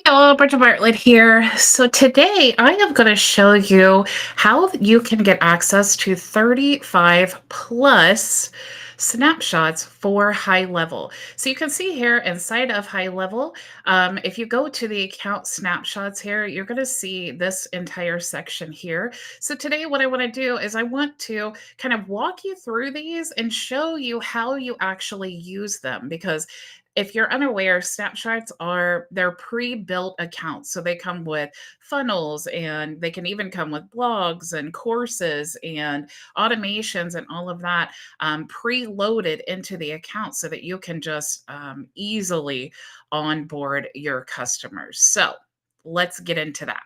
Hello, Bridget Bartlett here. So today I am going to show you how you can get access to 35 plus snapshots for high level. So you can see here inside of high level, if you go to the account snapshots here, you're going to see this entire section here. So today what I want to do is I want to kind of walk you through these and show you how you actually use them because if you're unaware, snapshots are they're pre-built accounts. So they come with funnels and they can even come with blogs and courses and automations and all of that pre-loaded into the account so that you can just easily onboard your customers. So let's get into that.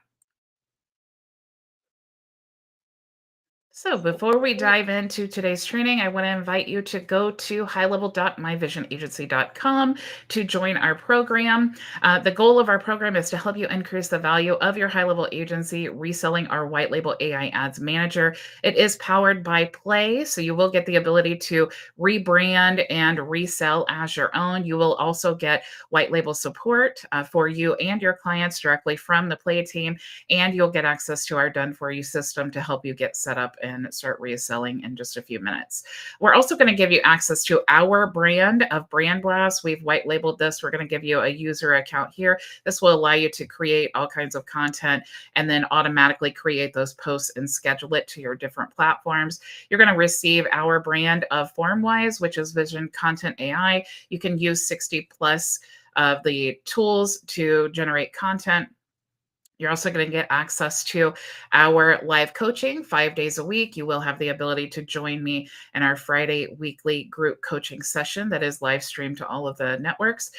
So, before we dive into today's training, I want to invite you to go to highlevel.myvisionagency.com to join our program. The goal of our program is to help you increase the value of your high level agency reselling our white label AI ads manager. It is powered by Play, so you will get the ability to rebrand and resell as your own. You will also get white label support for you and your clients directly from the Play team, and you'll get access to our done for you system to help you get set up and start reselling in just a few minutes. We're also going to give you access to our brand of Brand Blast. We've white labeled this. We're going to give you a user account here. This will allow you to create all kinds of content and then automatically create those posts and schedule it to your different platforms. You're going to receive our brand of FormWise, which is Vision Content AI. You can use 60 plus of the tools to generate content. You're also going to get access to our live coaching 5 days a week. You will have the ability to join me in our Friday weekly group coaching session that is live streamed to all of the networks.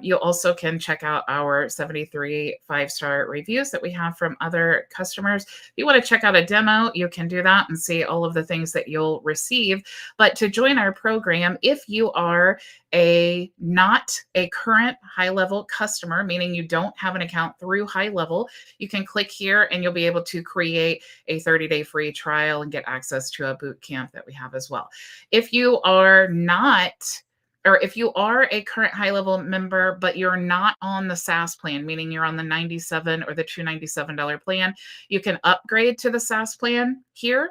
You also can check out our 73 5-star reviews that we have from other customers. If you want to check out a demo, you can do that and see all of the things that you'll receive. But to join our program, if you are not a current high level customer, meaning you don't have an account through high level, you can click here and you'll be able to create a 30-day free trial and get access to a boot camp that we have as well. If you are not or if you are a current high level member, but you're not on the SaaS plan, meaning you're on the 97 or the $297 plan, you can upgrade to the SaaS plan here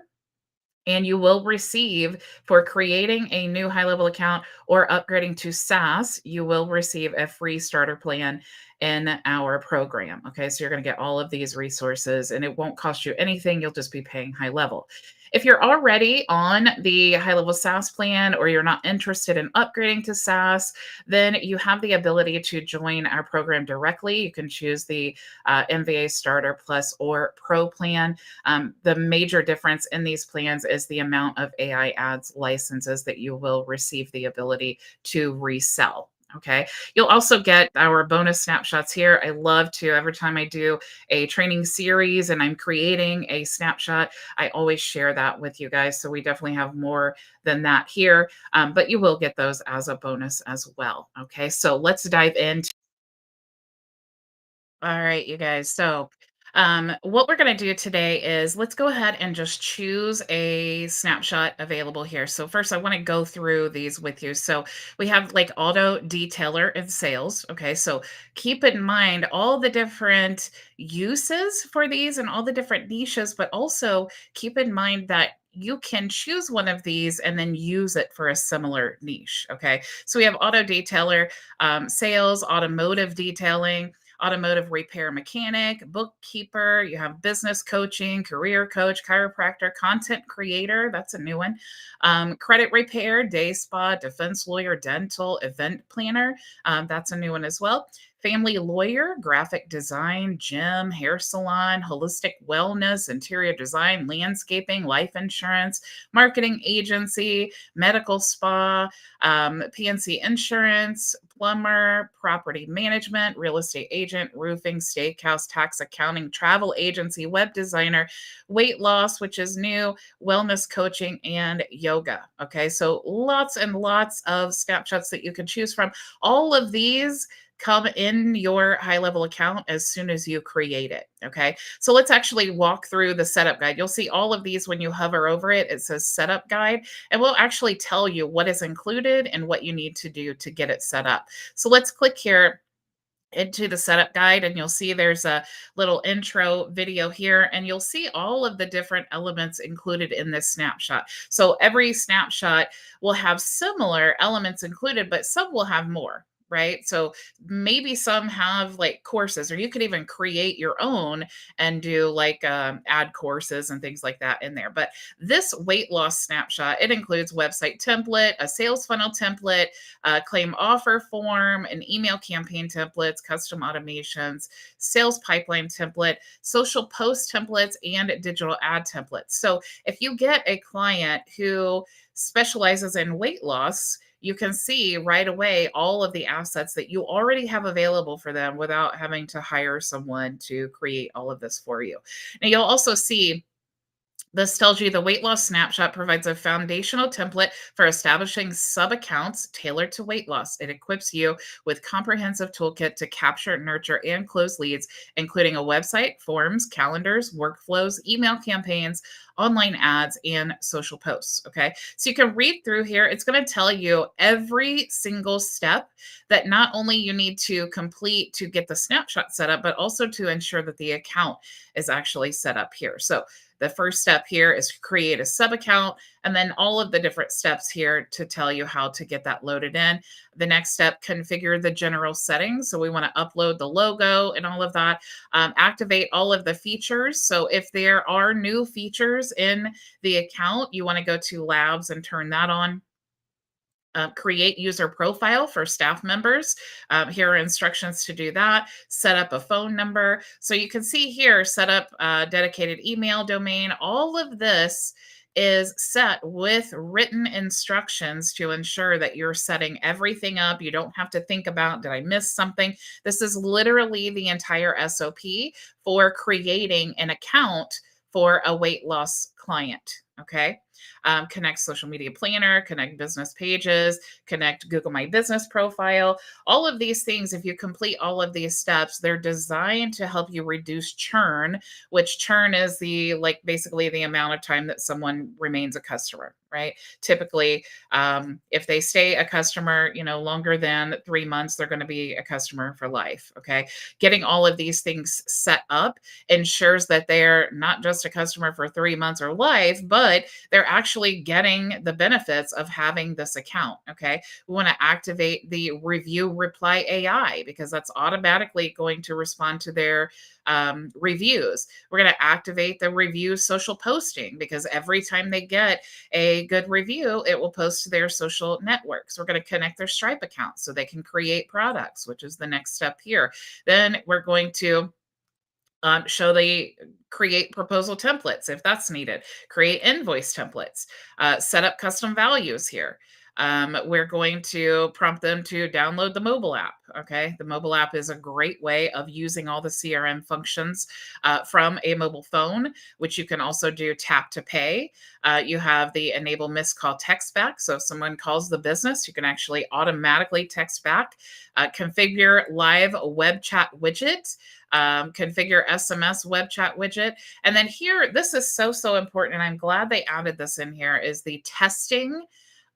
and you will receive for creating a new high level account or upgrading to SaaS, you will receive a free starter plan in our program. Okay, so you're going to get all of these resources and it won't cost you anything. You'll just be paying high level. If you're already on the high level SaaS plan or you're not interested in upgrading to SaaS, then you have the ability to join our program directly. You can choose the MVA Starter Plus or Pro plan. The major difference in these plans is the amount of AI ads licenses that you will receive the ability to resell. Okay. You'll also get our bonus snapshots here. I love to, every time I do a training series and I'm creating a snapshot, I always share that with you guys. So we definitely have more than that here, but you will get those as a bonus as well. Okay. So let's dive into. All right, you guys. So, what we're going to do today is let's go ahead and just choose a snapshot available here. So, first, I want to go through these with you. So, we have like auto detailer and sales. Okay. So, keep in mind all the different uses for these and all the different niches, but also keep in mind that you can choose one of these and then use it for a similar niche. Okay. So, we have auto detailer, sales, automotive detailing, automotive repair mechanic, bookkeeper, you have business coaching, career coach, chiropractor, content creator, that's a new one, credit repair, day spa, defense lawyer, dental, event planner, that's a new one as well. Family lawyer, graphic design, gym, hair salon, holistic wellness, interior design, landscaping, life insurance, marketing agency, medical spa, PNC insurance, plumber, property management, real estate agent, roofing, steakhouse, tax accounting, travel agency, web designer, weight loss, which is new, wellness coaching, and yoga. Okay, so lots and lots of snapshots that you can choose from. All of these come in your high level account as soon as you create it. Okay. So let's actually walk through the setup guide. You'll see all of these when you hover over it. It says setup guide, and we'll actually tell you what is included and what you need to do to get it set up. So let's click here into the setup guide, and you'll see there's a little intro video here, and you'll see all of the different elements included in this snapshot. So every snapshot will have similar elements included, but some will have more, right? So maybe some have like courses, or you could even create your own and do like add courses and things like that in there. But this weight loss snapshot, it includes website template, a sales funnel template, claim offer form, an email campaign templates, custom automations, sales pipeline template, social post templates, and digital ad templates. So if you get a client who specializes in weight loss, you can see right away all of the assets that you already have available for them without having to hire someone to create all of this for you. Now, you'll also see this tells you the weight loss snapshot provides a foundational template for establishing sub accounts tailored to weight loss. It equips you with comprehensive toolkit to capture, nurture, and close leads, including a website, forms, calendars, workflows, email campaigns, online ads, and social posts. Okay. So you can read through here. It's going to tell you every single step that not only you need to complete to get the snapshot set up, but also to ensure that the account is actually set up here. So the first step here is to create a sub account, and then all of the different steps here to tell you how to get that loaded in. The next step, configure the general settings. So we want to upload the logo and all of that. Activate all of the features. So if there are new features in the account, you want to go to labs and turn that on. Create user profile for staff members. Here are instructions to do that. Set up a phone number. So you can see here, set up a dedicated email domain. All of this is set with written instructions to ensure that you're setting everything up. You don't have to think about, did I miss something? This is literally the entire SOP for creating an account for a weight loss client. Okay. Connect social media planner, connect business pages, connect Google My Business profile. All of these things, if you complete all of these steps, they're designed to help you reduce churn, which churn is the like basically the amount of time that someone remains a customer, right? Typically, if they stay a customer, longer than 3 months, they're going to be a customer for life. Okay. Getting all of these things set up ensures that they're not just a customer for 3 months or life, but they're actually getting the benefits of having this account. Okay. We want to activate the review reply AI because that's automatically going to respond to their reviews. We're going to activate the review social posting because every time they get a good review, it will post to their social networks. We're going to connect their Stripe account so they can create products, which is the next step here. Then we're going to show the create proposal templates if that's needed, create invoice templates, set up custom values here. We're going to prompt them to download the mobile app. Okay. The mobile app is a great way of using all the CRM functions from a mobile phone, which you can also do tap to pay. You have the enable missed call text back. So if someone calls the business, you can actually automatically text back. Configure live web chat widget. Configure SMS web chat widget. And then here, this is so important. And I'm glad they added this in here is the testing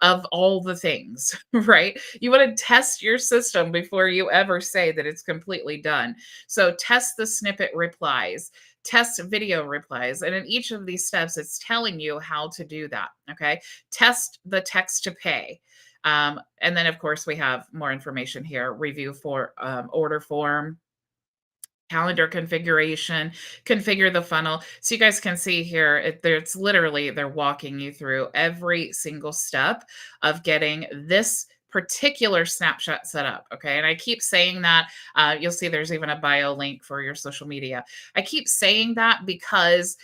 of all the things, right? You want to test your system before you ever say that it's completely done. So test the snippet replies, test video replies. And in each of these steps, it's telling you how to do that. Okay. Test the text to pay. And then, of course, we have more information here review for order form, calendar configuration, configure the funnel. So you guys can see here, it's literally, they're walking you through every single step of getting this particular snapshot set up. Okay. And I keep saying that you'll see there's even a bio link for your social media. I keep saying that because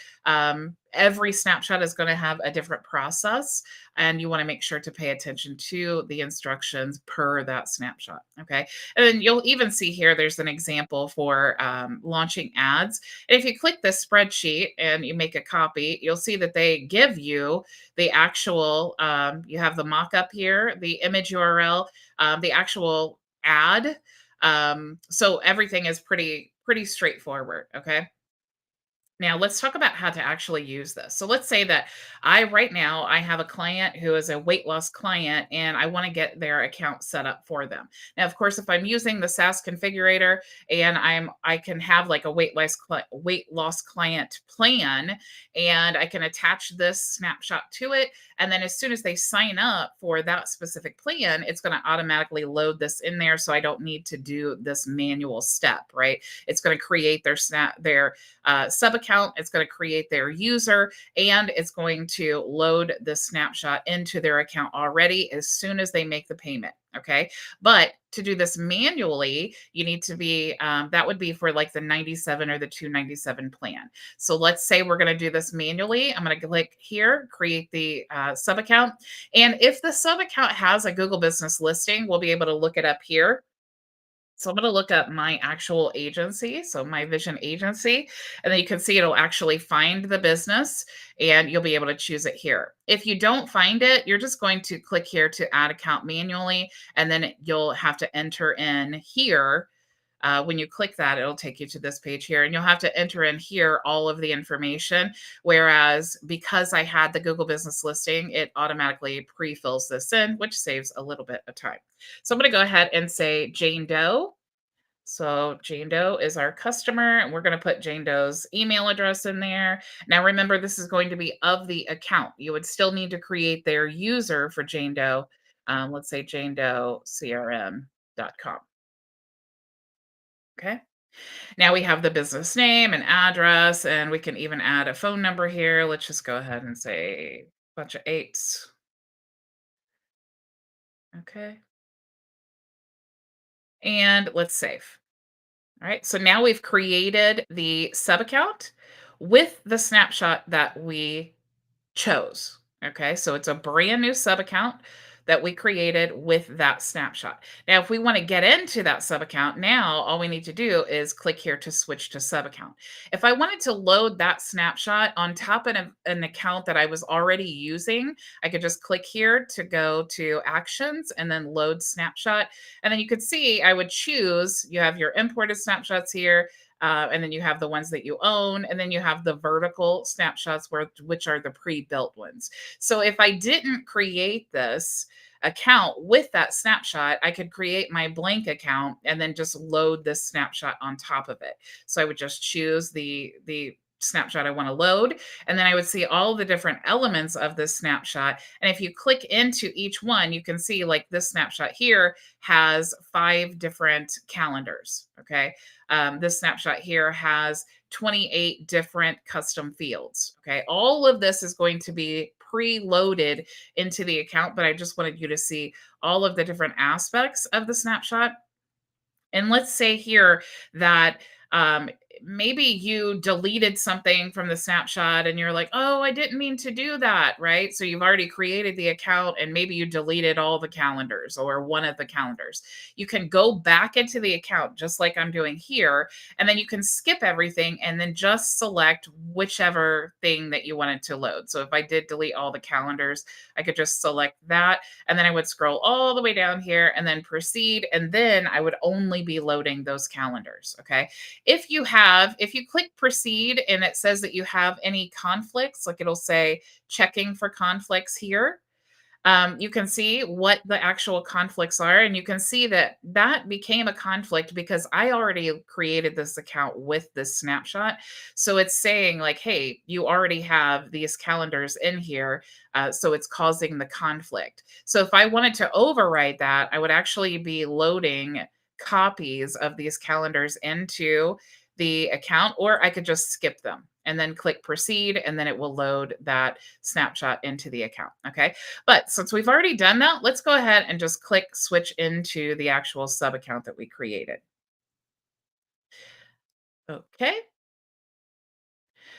every snapshot is going to have a different process and you want to make sure to pay attention to the instructions per that snapshot. Okay. And then you'll even see here, there's an example for launching ads. And if you click this spreadsheet and you make a copy, you'll see that they give you the actual, you have the mock-up here, the image URL, the actual ad. So everything is pretty straightforward. Okay. Now, let's talk about how to actually use this. So, let's say that right now, I have a client who is a weight loss client and I want to get their account set up for them. Now, of course, if I'm using the SaaS configurator and I can have like a weight loss client plan, and I can attach this snapshot to it. And then as soon as they sign up for that specific plan, it's going to automatically load this in there. So I don't need to do this manual step, right? It's going to create their sub account. It's going to create their user, and it's going to load the snapshot into their account already as soon as they make the payment. Okay. But to do this manually, you need to be, that would be for like the 97 or the 297 plan. So let's say we're going to do this manually. I'm going to click here, create the sub account. And if the sub account has a Google business listing, we'll be able to look it up here. So I'm going to look up my actual agency, so my vision agency, and then you can see it'll actually find the business and you'll be able to choose it here. If you don't find it, you're just going to click here to add account manually, and then you'll have to enter in here. When you click that, it'll take you to this page here, and you'll have to enter in here all of the information. Whereas because I had the Google business listing, it automatically pre-fills this in, which saves a little bit of time. So I'm going to go ahead and say Jane Doe. So Jane Doe is our customer, and we're going to put Jane Doe's email address in there. Now, remember, this is going to be of the account. You would still need to create their user for Jane Doe. Let's say Jane Doe CRM.com. Okay. Now we have the business name and address, and we can even add a phone number here. Let's just go ahead and say bunch of eights. Okay. And let's save. All right. So now we've created the sub account with the snapshot that we chose. Okay, so it's a brand new sub account that we created with that snapshot. Now, if we want to get into that sub account now, all we need to do is click here to switch to sub account. If I wanted to load that snapshot on top of an account that I was already using, I could just click here to go to actions and then load snapshot. And then you could see I would choose, you have your imported snapshots here, and then you have the ones that you own, and then you have the vertical snapshots, which are the pre-built ones. So if I didn't create this account with that snapshot, I could create my blank account and then just load this snapshot on top of it. So I would just choose the snapshot I want to load, and then I would see all the different elements of this snapshot. And if you click into each one, you can see like this snapshot here has 5 different calendars. Okay. This snapshot here has 28 different custom fields. Okay. All of this is going to be preloaded into the account, but I just wanted you to see all of the different aspects of the snapshot. And let's say here that maybe you deleted something from the snapshot and you're like, oh, I didn't mean to do that, right? So you've already created the account and maybe you deleted all the calendars or one of the calendars. You can go back into the account just like I'm doing here, and then you can skip everything and then just select whichever thing that you wanted to load. So if I did delete all the calendars, I could just select that, and then I would scroll all the way down here and then proceed, and then I would only be loading those calendars. Okay. If you click proceed and it says that you have any conflicts, like it'll say checking for conflicts here, you can see what the actual conflicts are. And you can see that that became a conflict because I already created this account with this snapshot. So it's saying like, hey, you already have these calendars in here. So it's causing the conflict. So if I wanted to override that, I would actually be loading copies of these calendars into the account, or I could just skip them and then click proceed, and then it will load that snapshot into the account. Okay. But since we've already done that, let's go ahead and just click switch into the actual sub account that we created. Okay.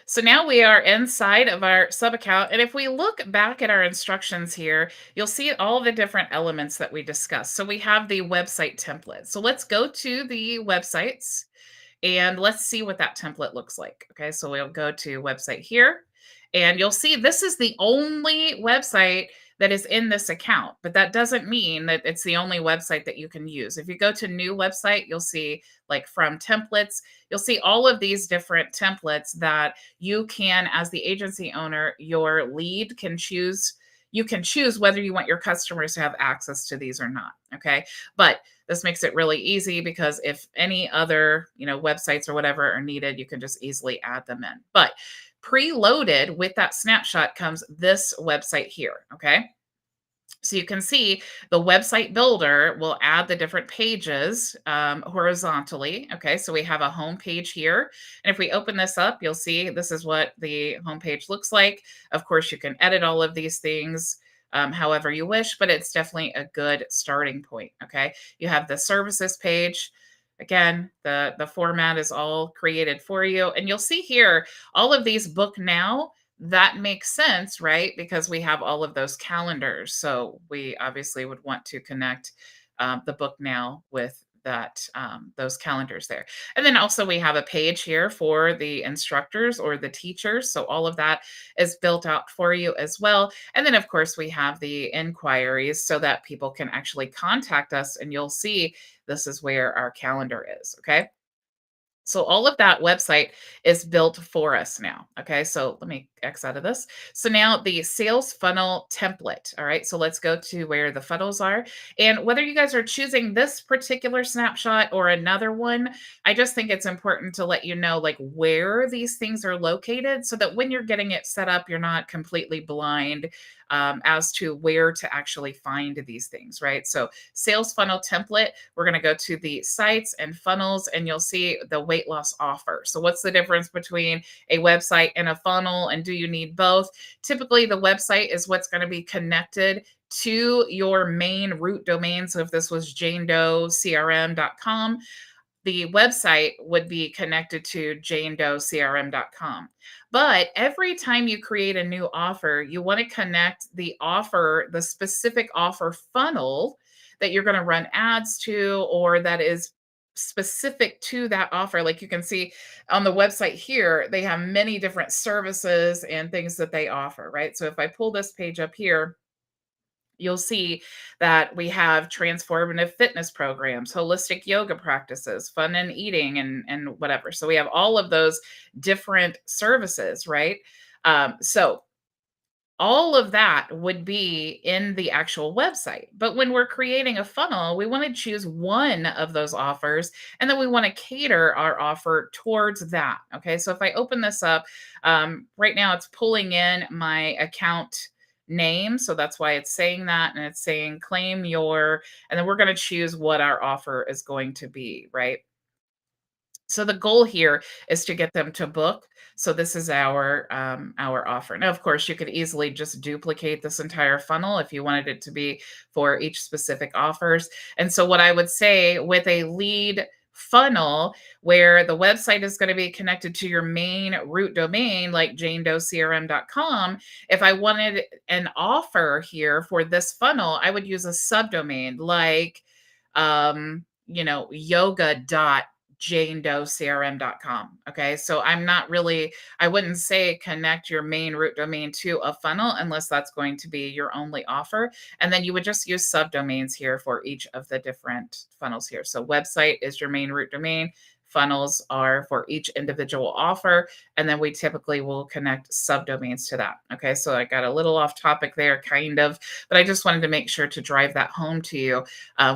So now we are inside of our sub account. And if we look back at our instructions here, you'll see all the different elements that we discussed. So we have the website template. So let's go to the websites and let's see what that template looks like. Okay, so we'll go to website here, and you'll see this is the only website that is in this account, but that doesn't mean that it's the only website that you can use. If you go to new website, you'll see like from templates, you'll see all of these different templates that you can, as the agency owner, your lead can choose. You can choose whether you want your customers to have access to these or not. Okay. But this makes it really easy because if any other, websites or whatever are needed, you can just easily add them in. But preloaded with that snapshot comes this website here. Okay. So you can see the website builder will add the different pages horizontally. Okay, so we have a home page here. And if we open this up, you'll see this is what the home page looks like. Of course, you can edit all of these things however you wish, but it's definitely a good starting point. Okay, you have the services page. Again, the format is all created for you. And you'll see here all of these book now, that makes sense, right? Because we have all of those calendars. So we obviously would want to connect the book now with those calendars there. And then also we have a page here for the instructors or the teachers. So all of that is built out for you as well. And then of course we have the inquiries so that people can actually contact us, and you'll see this is where our calendar is. Okay. So all of that website is built for us now. Okay. So let me X out of this. So now the sales funnel template. All right. So let's go to where the funnels are. And whether you guys are choosing this particular snapshot or another one, I just think it's important to let you know like where these things are located so that when you're getting it set up, you're not completely blind as to where to actually find these things, right? So sales funnel template, we're going to go to the sites and funnels, and you'll see the weight loss offer. So what's the difference between a website and a funnel, and do you need both? Typically, the website is what's going to be connected to your main root domain. So if this was janedoecrm.com, the website would be connected to janedoecrm.com. But every time you create a new offer, you want to connect the offer, the specific offer funnel that you're going to run ads to, or that is specific to that offer. Like you can see on the website here, they have many different services and things that they offer, right? So if I pull this page up here, you'll see that we have transformative fitness programs, holistic yoga practices, fun and eating, and whatever. So we have all of those different services, right? So all of that would be in the actual website. But when we're creating a funnel, we want to choose one of those offers, and then we want to cater our offer towards that. Okay. So if I open this up, right now it's pulling in my account name. So that's why it's saying that. And it's saying claim your, and then we're going to choose what our offer is going to be, right? So the goal here is to get them to book. So this is our offer. Now, of course, you could easily just duplicate this entire funnel if you wanted it to be for each specific offers. And so what I would say with a lead funnel where the website is going to be connected to your main root domain like janedoecrm.com, if I wanted an offer here for this funnel, I would use a subdomain like yoga janedoecrm.com. Okay. So I wouldn't say connect your main root domain to a funnel unless that's going to be your only offer. And then you would just use subdomains here for each of the different funnels here. So website is your main root domain. Funnels are for each individual offer. And then we typically will connect subdomains to that. Okay. So I got a little off topic there, kind of, but I just wanted to make sure to drive that home to you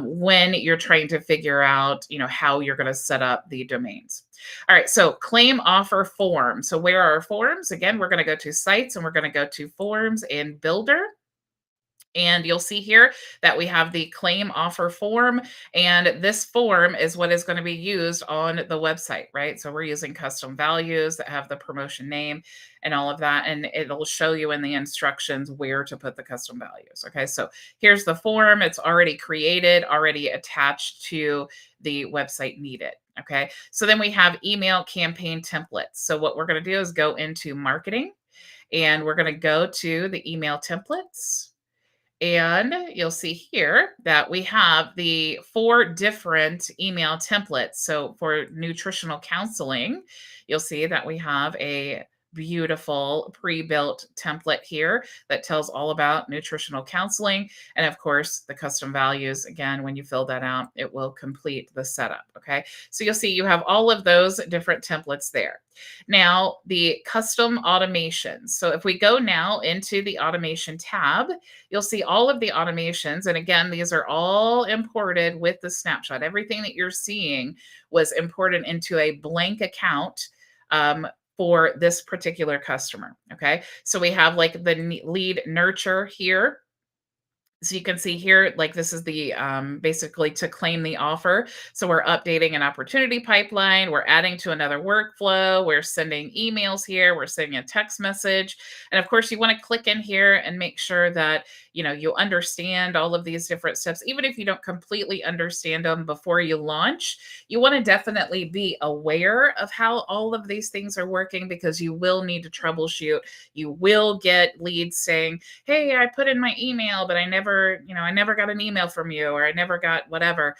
when you're trying to figure out, how you're going to set up the domains. All right. So claim offer form. So where are our forms? Again, we're going to go to sites and we're going to go to forms and builder. And you'll see here that we have the claim offer form, and this form is what is going to be used on the website, right? So we're using custom values that have the promotion name and all of that, and it'll show you in the instructions where to put the custom values. Okay, so here's the form. It's already created, already attached to the website needed. Okay, so then we have email campaign templates. So what we're going to do is go into marketing, and we're going to go to the email templates. And you'll see here that we have the 4 different email templates. So for nutritional counseling, you'll see that we have a beautiful pre-built template here that tells all about nutritional counseling. And of course, the custom values. Again, when you fill that out, it will complete the setup. Okay. So you'll see you have all of those different templates there. Now, the custom automations. So if we go now into the automation tab, you'll see all of the automations. And again, these are all imported with the snapshot. Everything that you're seeing was imported into a blank account for this particular customer. Okay. So we have like the lead nurture here. So you can see here, like this is the basically to claim the offer. So we're updating an opportunity pipeline. We're adding to another workflow. We're sending emails here. We're sending a text message. And of course, you want to click in here and make sure that you understand all of these different steps. Even if you don't completely understand them before you launch, you want to definitely be aware of how all of these things are working, because you will need to troubleshoot. You will get leads saying, hey, I put in my email, but I never got an email from you, or I never got whatever.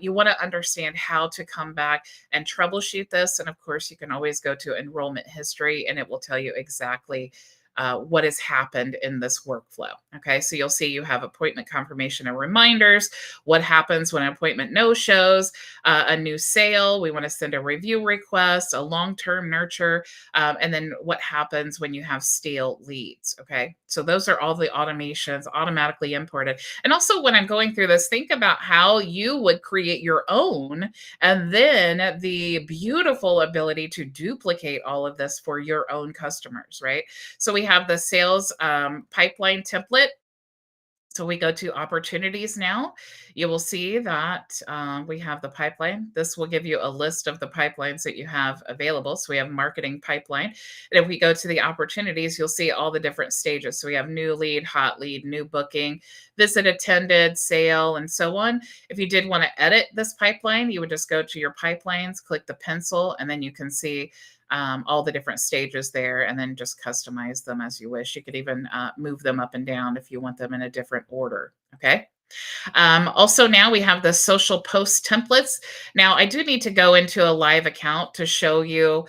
You want to understand how to come back and troubleshoot this. And of course, you can always go to enrollment history and it will tell you exactly what has happened in this workflow. Okay, so you'll see you have appointment confirmation and reminders, what happens when an appointment no shows, a new sale, we want to send a review request, a long-term nurture, and then what happens when you have stale leads. Okay, so those are all the automations automatically imported. And also, when I'm going through this, think about how you would create your own, and then the beautiful ability to duplicate all of this for your own customers, right? So we have the sales pipeline template. So we go to opportunities now. You will see that we have the pipeline. This will give you a list of the pipelines that you have available. So we have marketing pipeline. And if we go to the opportunities, you'll see all the different stages. So we have new lead, hot lead, new booking, visit attended, sale, and so on. If you did want to edit this pipeline, you would just go to your pipelines, click the pencil, and then you can see all the different stages there, and then just customize them as you wish. You could even move them up and down if you want them in a different order. Okay. Also, now we have the social post templates. Now, I do need to go into a live account to show you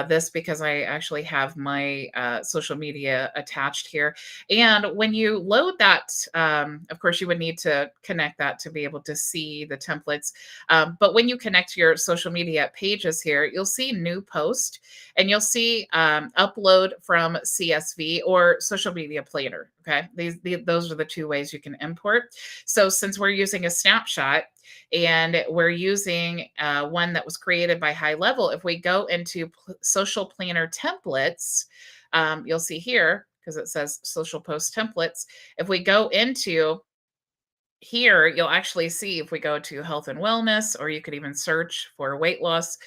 this, because I actually have my social media attached here. And when you load that, of course, you would need to connect that to be able to see the templates. But when you connect your social media pages here, you'll see new post, and you'll see upload from CSV or social media planner. Okay, those are the two ways you can import. So since we're using a snapshot and we're using one that was created by HighLevel, if we go into social planner templates, you'll see here, because it says social post templates. If we go into here, you'll actually see, if we go to health and wellness, or you could even search for weight loss,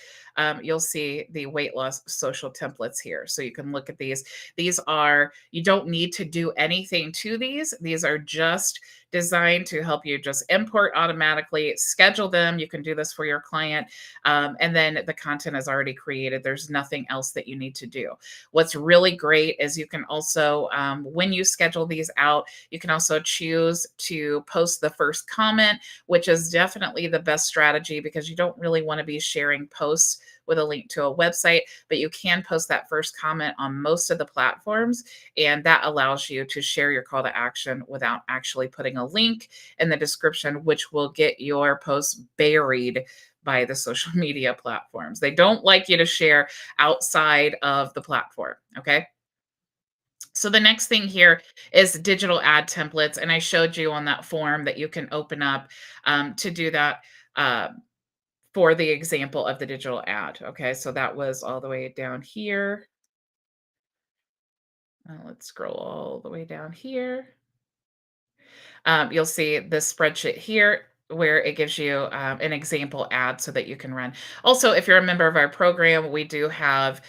you'll see the weight loss social templates here. So you can look at these. These are, you don't need to do anything to these. These are just designed to help you just import automatically, schedule them. You can do this for your client. And then the content is already created. There's nothing else that you need to do. What's really great is you can also, when you schedule these out, you can also choose to post the first comment, which is definitely the best strategy, because you don't really want to be sharing posts with a link to a website, but you can post that first comment on most of the platforms. And that allows you to share your call to action without actually putting a link in the description, which will get your post buried by the social media platforms. They don't like you to share outside of the platform. Okay. So the next thing here is digital ad templates. And I showed you on that form that you can open up to do that. For the example of the digital ad. Okay, so that was all the way down here. Let's scroll all the way down here. You'll see this spreadsheet here where it gives you an example ad so that you can run. Also, if you're a member of our program, we do have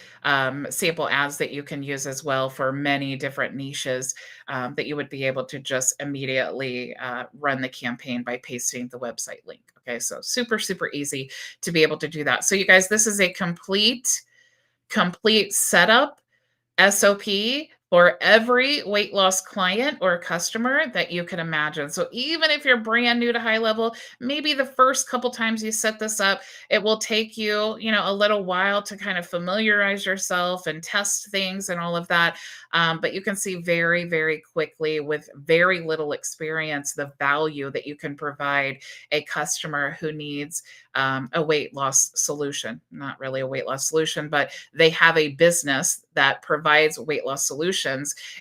sample ads that you can use as well for many different niches that you would be able to just immediately run the campaign by pasting the website link. Okay, so super, super easy to be able to do that. So you guys, this is a complete setup SOP for every weight loss client or customer that you can imagine. So even if you're brand new to HighLevel, maybe the first couple times you set this up, it will take you, a little while to kind of familiarize yourself and test things and all of that. But you can see very, very quickly with very little experience, the value that you can provide a customer who needs a weight loss solution. Not really a weight loss solution, but they have a business that provides weight loss solutions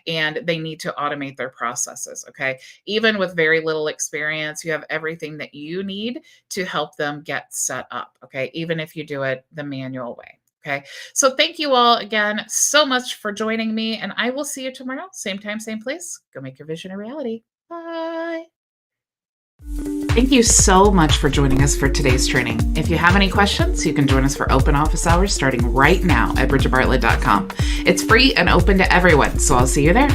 and they need to automate their processes. Okay. Even with very little experience, you have everything that you need to help them get set up. Okay. Even if you do it the manual way. Okay. So thank you all again so much for joining me. And I will see you tomorrow. Same time, same place. Go make your vision a reality. Bye. Thank you so much for joining us for today's training. If you have any questions, you can join us for open office hours starting right now at bridgetbartlett.com. It's free and open to everyone, so I'll see you there.